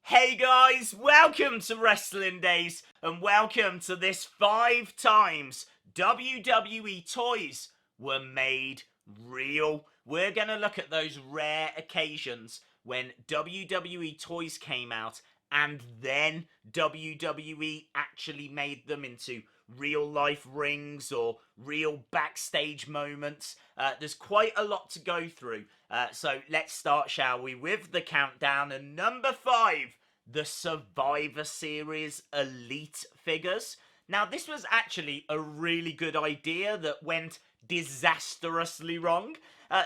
Hey guys, welcome to Wrestling Daze and welcome to this 5 times WWE toys were made real. We're going to look at those rare occasions when WWE toys came out and then WWE actually made them into real life rings or real backstage moments. There's quite a lot to go through. So let's start, shall we, with the countdown. And number 5, the Survivor Series Elite figures. Now, this was actually a really good idea that went disastrously wrong.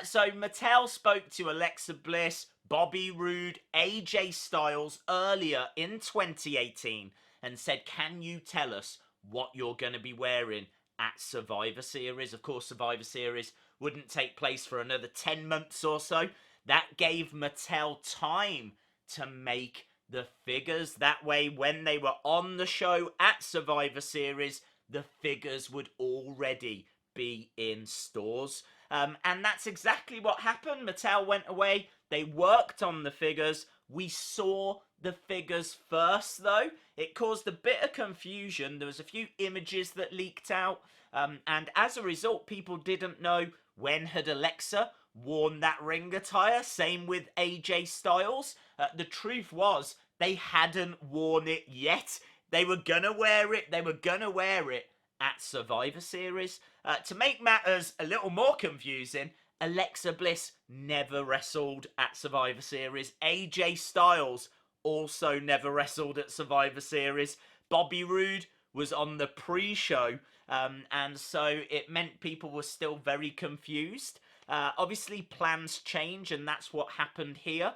So Mattel spoke to Alexa Bliss, Bobby Roode, AJ Styles earlier in 2018 and said, can you tell us what you're going to be wearing at Survivor Series? Of course, Survivor Series wouldn't take place for another 10 months or so. That gave Mattel time to make the figures. That way, when they were on the show at Survivor Series, the figures would already be in stores. And that's exactly what happened. Mattel went away. They worked on the figures. We saw the figures first, though. It caused a bit of confusion. There was a few images that leaked out. And as a result, people didn't know when had Alexa worn that ring attire. Same with AJ Styles. The truth was, they hadn't worn it yet. They were gonna wear it. They were gonna wear it at Survivor Series. To make matters a little more confusing, Alexa Bliss never wrestled at Survivor Series. AJ Styles also never wrestled at Survivor Series. Bobby Roode was on the pre-show, and so it meant people were still very confused. Obviously, plans change, and that's what happened here.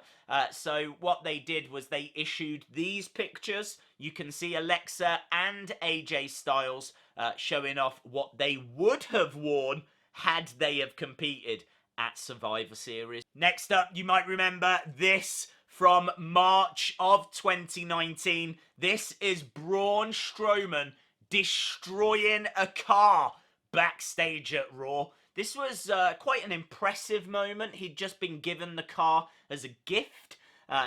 So what they did was they issued these pictures. You can see Alexa and AJ Styles showing off what they would have worn had they have competed at Survivor Series. Next up, you might remember this from March of 2019. This is Braun Strowman destroying a car backstage at Raw. This was quite an impressive moment. He'd just been given the car as a gift.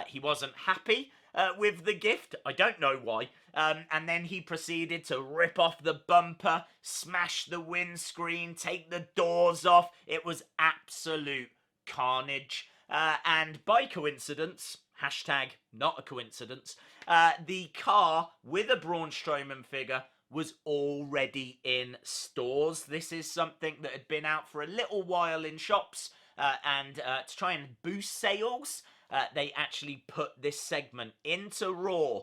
He wasn't happy with the gift. I don't know why. And then he proceeded to rip off the bumper, smash the windscreen, take the doors off. It was absolute carnage. And by coincidence, hashtag not a coincidence, the car with a Braun Strowman figure was already in stores. This is something that had been out for a little while in shops, and to try and boost sales, they actually put this segment into Raw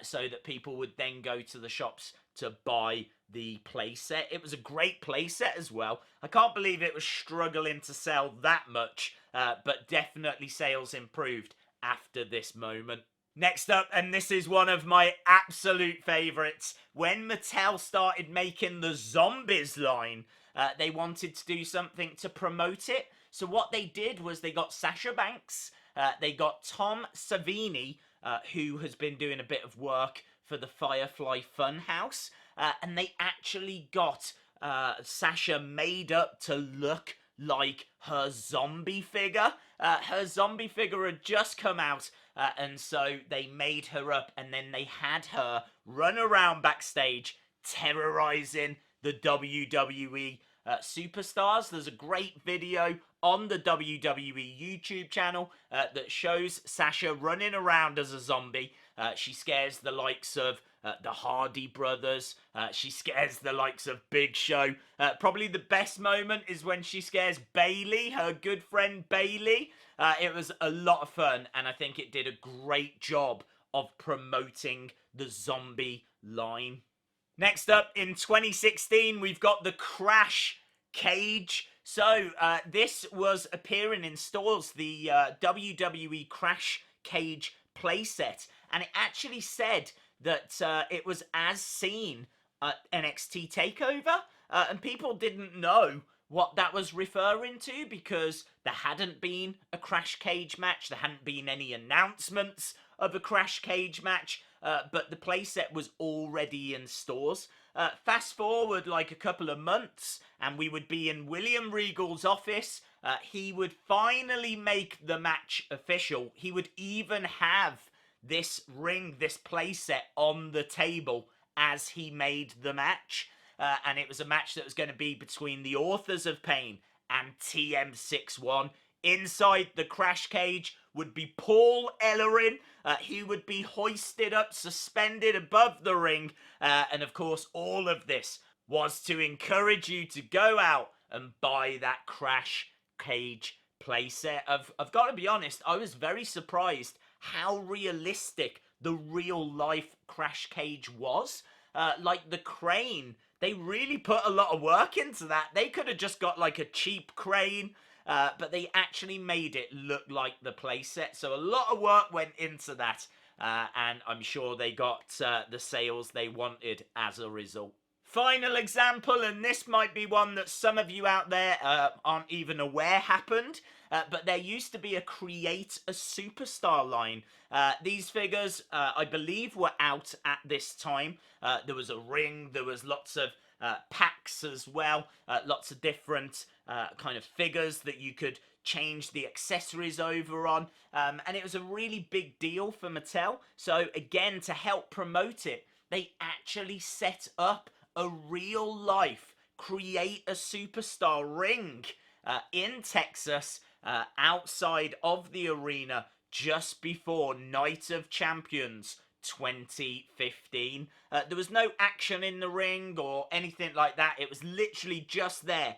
so that people would then go to the shops to buy the playset. It was a great playset as well. I can't believe it was struggling to sell that much, but definitely sales improved after this moment. Next up, and this is one of my absolute favourites, when Mattel started making the Zombies line, they wanted to do something to promote it. So what they did was they got Sasha Banks, they got Tom Savini, who has been doing a bit of work for the Firefly Funhouse, and they actually got Sasha made up to look like her zombie figure. Her zombie figure had just come out, and so they made her up, and then they had her run around backstage terrorizing the WWE superstars. There's a great video on the WWE YouTube channel that shows Sasha running around as a zombie. She scares the likes of the Hardy brothers. She scares the likes of Big Show. Probably the best moment is when she scares Bayley, her good friend Bayley. It was a lot of fun, and I think it did a great job of promoting the zombie line. Next up, in 2016, we've got the Crash Cage. So, this was appearing in stores, the WWE Crash Cage playset, and it actually said that it was as seen at NXT Takeover, and people didn't know what that was referring to because there hadn't been a Crash Cage match, there hadn't been any announcements of a Crash Cage match, but the playset was already in stores. Fast forward like a couple of months, and we would be in William Regal's office. He would finally make the match official. He would even have this ring, this playset on the table as he made the match. And it was a match that was going to be between the Authors of Pain and TM61. Inside the Crash Cage would be Paul Ellering. He would be hoisted up, suspended above the ring. And of course, all of this was to encourage you to go out and buy that Crash Cage playset. I've got to be honest, I was very surprised how realistic the real life Crash Cage was. Like the crane, they really put a lot of work into that. They could have just got like a cheap crane, but they actually made it look like the playset. So a lot of work went into that, and I'm sure they got the sales they wanted as a result. Final example, and this might be one that some of you out there aren't even aware happened, but there used to be a Create a Superstar line. These figures, I believe, were out at this time. There was a ring, there was lots of packs as well, lots of different kind of figures that you could change the accessories over on, and it was a really big deal for Mattel. So again, to help promote it, they actually set up a real life Create a Superstar ring in Texas, outside of the arena, just before Night of Champions 2015. There was no action in the ring or anything like that. It was literally just there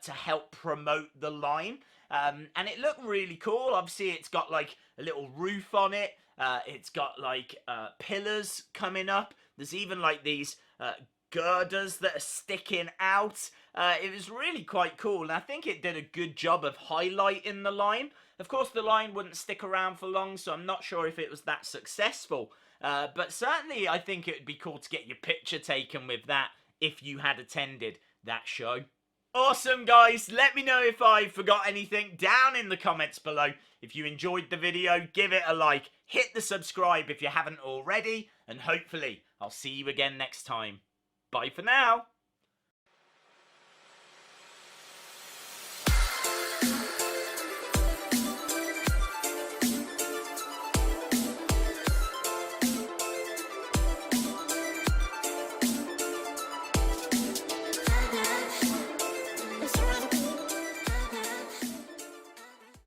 to help promote the line. And it looked really cool. Obviously, it's got like a little roof on it. It's got like pillars coming up. There's even like these girders that are sticking out. It was really quite cool, and I think it did a good job of highlighting the line. Of course, the line wouldn't stick around for long, so I'm not sure if it was that successful. But certainly, I think it would be cool to get your picture taken with that if you had attended that show. Awesome, guys. Let me know if I forgot anything down in the comments below. If you enjoyed the video, give it a like. Hit the subscribe if you haven't already. And hopefully, I'll see you again next time. Bye for now.